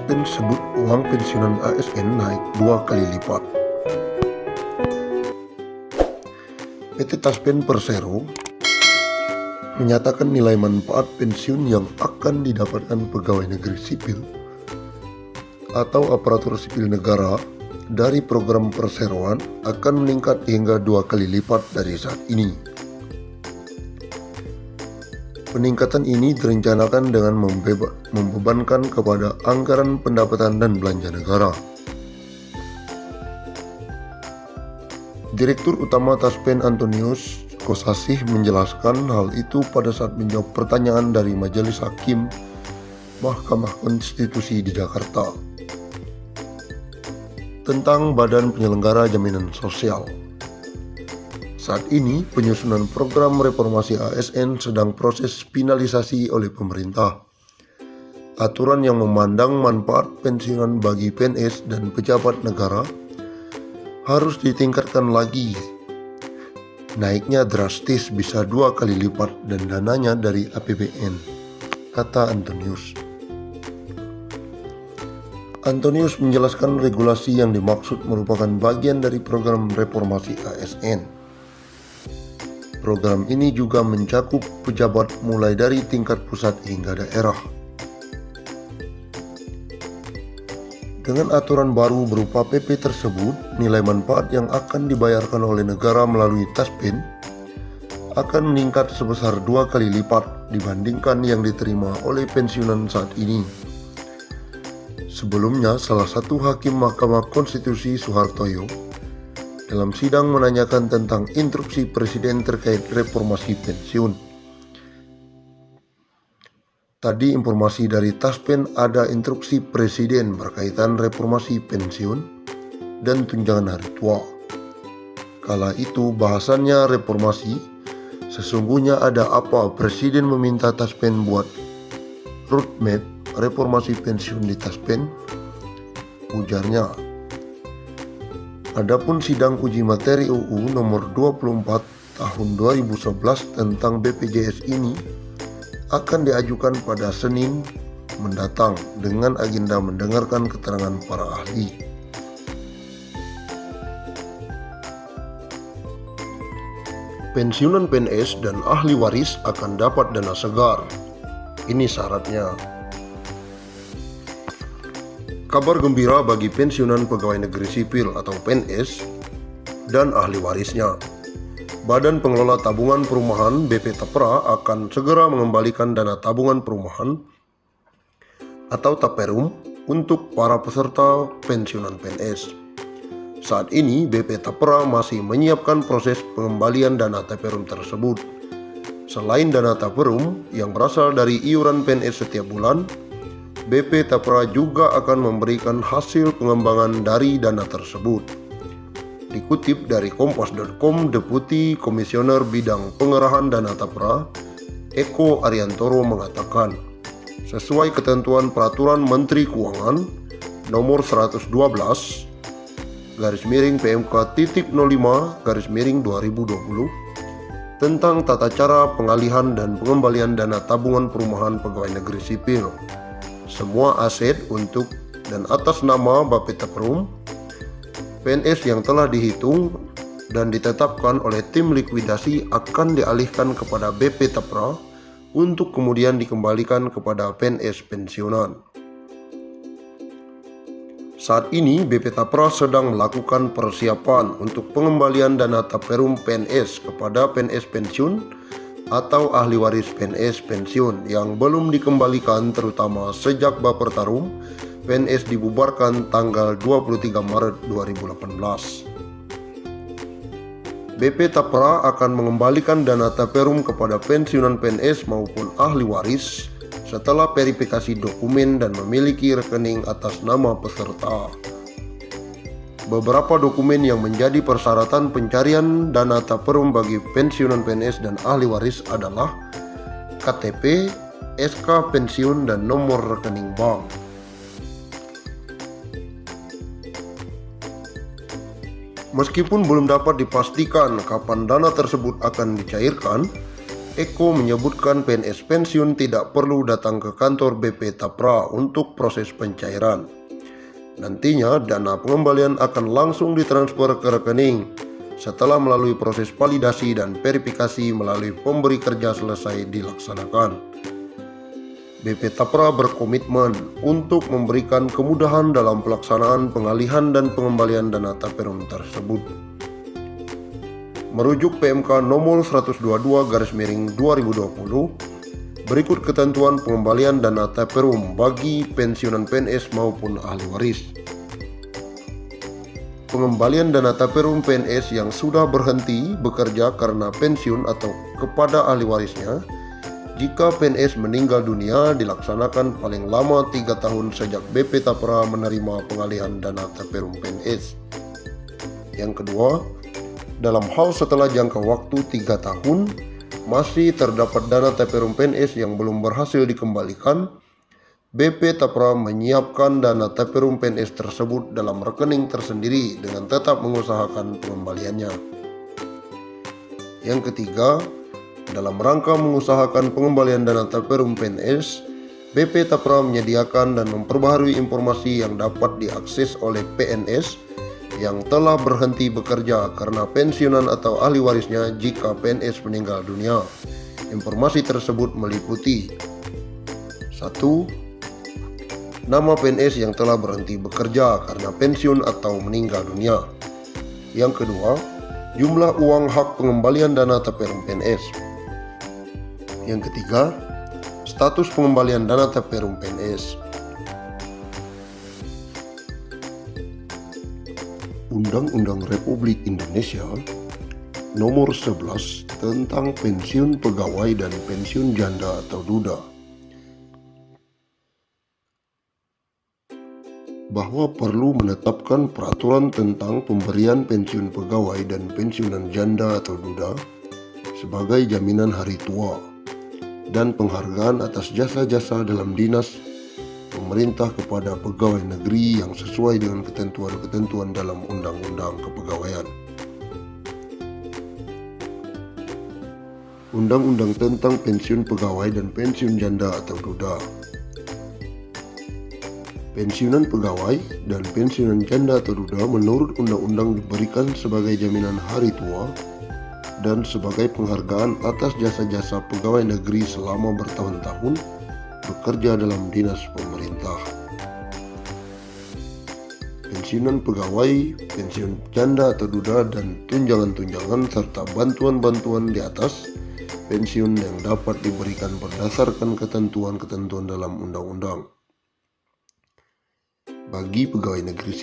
Taspen sebut uang pensiunan ASN naik 2 kali lipat. PT Taspen Persero menyatakan nilai manfaat pensiun yang akan didapatkan pegawai negeri sipil atau aparatur sipil negara dari program perseroan akan meningkat hingga 2 kali lipat dari saat ini. Peningkatan ini direncanakan dengan membebankan kepada anggaran pendapatan dan belanja negara. Direktur Utama Taspen Antonius Kosasih menjelaskan hal itu pada saat menjawab pertanyaan dari Majelis Hakim Mahkamah Konstitusi di Jakarta tentang Badan Penyelenggara Jaminan Sosial. Saat ini, penyusunan program reformasi ASN sedang proses finalisasi oleh pemerintah. Aturan yang memandang manfaat pensiunan bagi PNS dan pejabat negara harus ditingkatkan lagi. Naiknya drastis bisa 2 kali lipat dan dananya dari APBN, kata Antonius. Antonius menjelaskan regulasi yang dimaksud merupakan bagian dari program reformasi ASN. Program ini juga mencakup pejabat mulai dari tingkat pusat hingga daerah. Dengan aturan baru berupa PP tersebut, nilai manfaat yang akan dibayarkan oleh negara melalui Taspen akan meningkat sebesar 2 kali lipat dibandingkan yang diterima oleh pensiunan saat ini. Sebelumnya, salah satu hakim Mahkamah Konstitusi Soehartoyo dalam sidang menanyakan tentang instruksi Presiden terkait reformasi pensiun. Tadi informasi dari Taspen ada instruksi Presiden berkaitan reformasi pensiun dan tunjangan hari tua. Kala itu bahasannya reformasi, sesungguhnya ada apa Presiden meminta Taspen buat roadmap reformasi pensiun di Taspen? Ujarnya. Adapun sidang uji materi UU nomor 24 tahun 2011 tentang BPJS ini akan diajukan pada Senin mendatang dengan agenda mendengarkan keterangan para ahli. Pensiunan PNS dan ahli waris akan dapat dana segar. Ini syaratnya. Kabar gembira bagi pensiunan pegawai negeri sipil atau PNS dan ahli warisnya. Badan Pengelola Tabungan Perumahan BP Tapera akan segera mengembalikan dana tabungan perumahan atau Taperum untuk para peserta pensiunan PNS. Saat ini BP Tapera masih menyiapkan proses pengembalian dana Taperum tersebut. Selain dana Taperum yang berasal dari iuran PNS setiap bulan, BP Tapera juga akan memberikan hasil pengembangan dari dana tersebut. Dikutip dari kompas.com, Deputi Komisioner Bidang Pengerahan Dana Tapera, Eko Ariantoro mengatakan, sesuai ketentuan Peraturan Menteri Keuangan Nomor 112 /PMK.05/2020 tentang tata cara pengalihan dan pengembalian dana tabungan perumahan pegawai negeri sipil. Semua aset untuk dan atas nama Bapeta Perum PNS yang telah dihitung dan ditetapkan oleh tim likuidasi akan dialihkan kepada BP Tapera untuk kemudian dikembalikan kepada PNS pensiunan. Saat ini BP Tapera sedang melakukan persiapan untuk pengembalian dana Taperum PNS kepada PNS pensiun atau ahli waris PNS pensiun yang belum dikembalikan, terutama sejak Bapertarum PNS dibubarkan tanggal 23 Maret 2018. BP Tapera akan mengembalikan dana Taperum kepada pensiunan PNS maupun ahli waris setelah verifikasi dokumen dan memiliki rekening atas nama peserta. Beberapa dokumen yang menjadi persyaratan pencarian dana Taperum bagi pensiunan PNS dan ahli waris adalah KTP, SK pensiun, dan nomor rekening bank. Meskipun belum dapat dipastikan kapan dana tersebut akan dicairkan, Eko menyebutkan PNS pensiun tidak perlu datang ke kantor BP Tapra untuk proses pencairan. Nantinya dana pengembalian akan langsung ditransfer ke rekening setelah melalui proses validasi dan verifikasi melalui pemberi kerja selesai dilaksanakan. BP Tapra berkomitmen untuk memberikan kemudahan dalam pelaksanaan pengalihan dan pengembalian dana taperum tersebut. Merujuk PMK nomor 122/2020, berikut ketentuan pengembalian dana taperum bagi pensiunan PNS maupun ahli waris. Pengembalian dana taperum PNS yang sudah berhenti bekerja karena pensiun atau kepada ahli warisnya jika PNS meninggal dunia dilaksanakan paling lama 3 tahun sejak BP Tapra menerima pengalihan dana taperum PNS. Yang kedua, dalam hal setelah jangka waktu 3 tahun masih terdapat dana taperum PNS yang belum berhasil dikembalikan, BP Tapra menyiapkan dana taperum PNS tersebut dalam rekening tersendiri dengan tetap mengusahakan pengembaliannya. Yang ketiga, dalam rangka mengusahakan pengembalian dana taperum PNS, BP Tapra menyediakan dan memperbaharui informasi yang dapat diakses oleh PNS yang telah berhenti bekerja karena pensiunan atau ahli warisnya jika PNS meninggal dunia. Informasi tersebut meliputi 1. Nama PNS yang telah berhenti bekerja karena pensiun atau meninggal dunia. Yang kedua, jumlah uang hak pengembalian dana taperum PNS. Yang ketiga, status pengembalian dana taperum PNS. Undang-Undang Republik Indonesia Nomor 11 tentang pensiun pegawai dan pensiun janda atau duda, bahwa perlu menetapkan peraturan tentang pemberian pensiun pegawai dan pensiunan janda atau duda sebagai jaminan hari tua dan penghargaan atas jasa-jasa dalam dinas pemerintah kepada pegawai negeri yang sesuai dengan ketentuan-ketentuan dalam Undang-Undang Kepegawaian. Undang-Undang tentang pensiun pegawai dan pensiun janda atau duda. Pensiunan pegawai dan pensiunan janda atau duda menurut undang-undang diberikan sebagai jaminan hari tua dan sebagai penghargaan atas jasa-jasa pegawai negeri selama bertahun-tahun bekerja dalam dinas pemerintah. Pensiunan pegawai, pensiun janda atau duda, dan tunjangan-tunjangan serta bantuan-bantuan di atas pensiun yang dapat diberikan berdasarkan ketentuan-ketentuan dalam undang-undang. Bagi pegawai negeri